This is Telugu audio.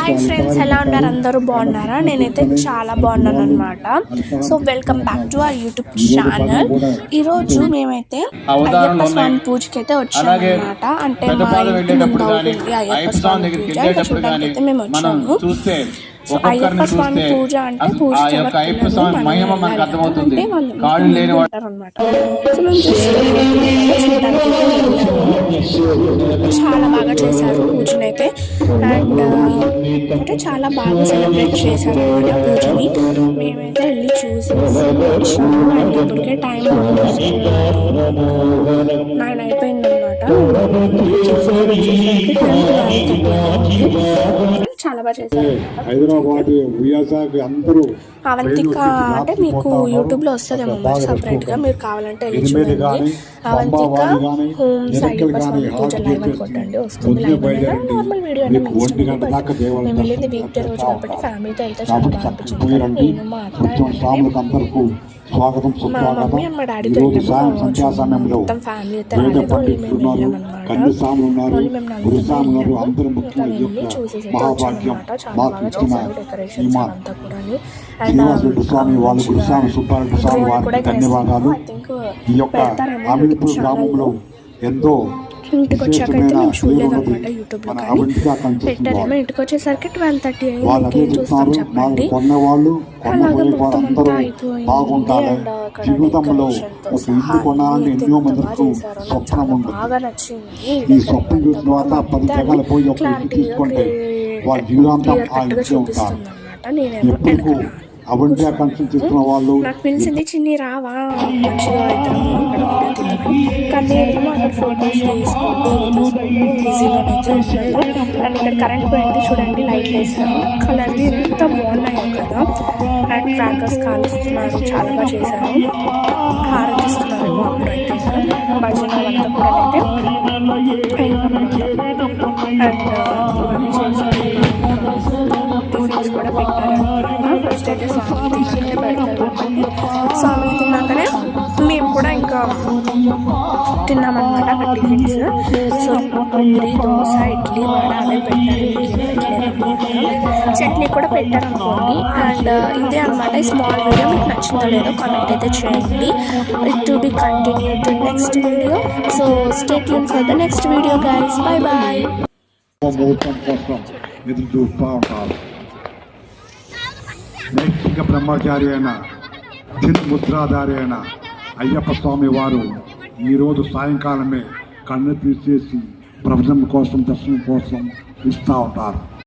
హాయ్ ఫ్రెండ్స్, ఎలా ఉన్నారు? అందరూ బాగున్నారా? నేనైతే చాలా బాగున్నాను అనమాట. So welcome back to our YouTube channel. ఈరోజు మేమైతే అయ్యప్ప స్వామి పూజకి అయితే వచ్చామన్నమాట. అంటే మా ఇంటి ముందు అవుతుంది అయ్యప్ప స్వామి పూజ. ఇక్కడ చూడడానికి అయితే మేము వచ్చాము. సో అయ్యప్ప స్వామి పూజ అంటే పూజ అంటే వాళ్ళు అనమాట. సో మేము చాలా బాగా చేశారు పూజనైతే. అండ్ అంటే చాలా బాగా సెలబ్రేట్ చేశారు అన్నమాట పూజని. మేమైతే వెళ్ళి చూసేసి వచ్చాము. అండ్ ఇప్పటికే టైం 9 అయిపోయిందన్నమాట. చాలా బాగా చేశారు. అవంతిక అంటే మీకు యూట్యూబ్లో వస్తుందేమో మరి సపరేట్గా, మీరు కావాలంటే వెళ్ళి చూడండి. అవంతిక హోమ్ అయ్యప్ప స్వామి పూజ లైవ్ అని కొట్టండి, వస్తుంది. లైవ్ అయినా నార్మల్ వీడియో అయినా మీ ఇష్టం. మేము వెళ్ళింది వీక్ డే రోజు కాబట్టి ఫ్యామిలీతో వెళ్తే చాలా బాగా అనిపించింది. నేను మా అత్త మా మమ్మీ అండ్ మా డాడీతో మొత్తం ఫ్యామిలీ అయితే రాలేదు. ఓన్లీ మేము వెళ్ళామన్నమాట. ఓన్లీ మేము నలుగురు వెళ్ళి చూసేసి వచ్చామన్నమాట. చాలా బాగా చేశారు డెకరేషన్స్ అంతా కూడా. అండ్ కూడా ఐ థింక్ పెడతారేమో యూట్యూబ్ ఛానల్లో. ఇంటికి వచ్చాకైతే మేము చూడలేదన్నమాట యూట్యూబ్లో, కానీ పెట్టారేమో. ఇంటికి వచ్చేసరికి 12:30 అయింది. ఏం చూస్తాం చెప్పండి. అలాగే మొత్తం అంతా అయిపోయింది. అండ్ అక్కడ డెకరేషన్తో సహా ఎంత బాగా చేశారో నాకు చాలా బాగా నచ్చింది. క్లారిటీ క్లియర్ కట్గా చూపిస్తుంది అన్నమాట. నేనేమో వెనకాల నాకు పిలిచింది, చిన్ని రావా మంచిగా అవుతాము అక్కడ వీడియో తీద్దామని. కానీ నేనేమో అక్కడ ఫొటోస్ తీసుకుంటూ. అండ్ ఇక్కడ కరెంట్ పోయింది చూడండి, లైట్లు వేసారు, కలర్లు ఎంత బాగున్నాయో కదా. అండ్ క్రాకర్స్ కాలుస్తున్నారు, చాలా బాగా చేశారు. హారతిస్తున్నారు అప్పుడైతే భజన అంతా కూడా అయితే అయిందన్నమాట. అండ్ ఇవన్నీ చేశారు. టిఫిన్స్ కూడా పెట్టారన్నమాట. ఫస్ట్ అయితే స్వామి తిన్నాకనే పెడతారు కాబట్టి స్వామి తిన్నాకనే మేము కూడా ఇంకా తిన్నామన్నమాట అక్కడ టిఫిన్స్. సో పూరి, దోశ, ఇడ్లీ, వడ అవే పెట్టారు. ఇంకేం పెట్టలేదు. చట్నీ కూడా పెట్టారనుకోండి. అండ్ ఇదే అనమాట ఈ స్మాల్ వీడియో. మీకు నచ్చిందో లేదో కామెంట్ అయితే చేయండి. It to be continue to next video. So stay tune for the next video guys. Bye bye. నైతిక బ్రహ్మచారి అయిన ముద్రాధారి అయిన అయ్యప్ప స్వామి వారు ఈరోజు సాయంకాలమే కన్ను తీసేసి ప్రవచనం కోసం, దర్శనం కోసం ఇస్తూ ఉంటారు.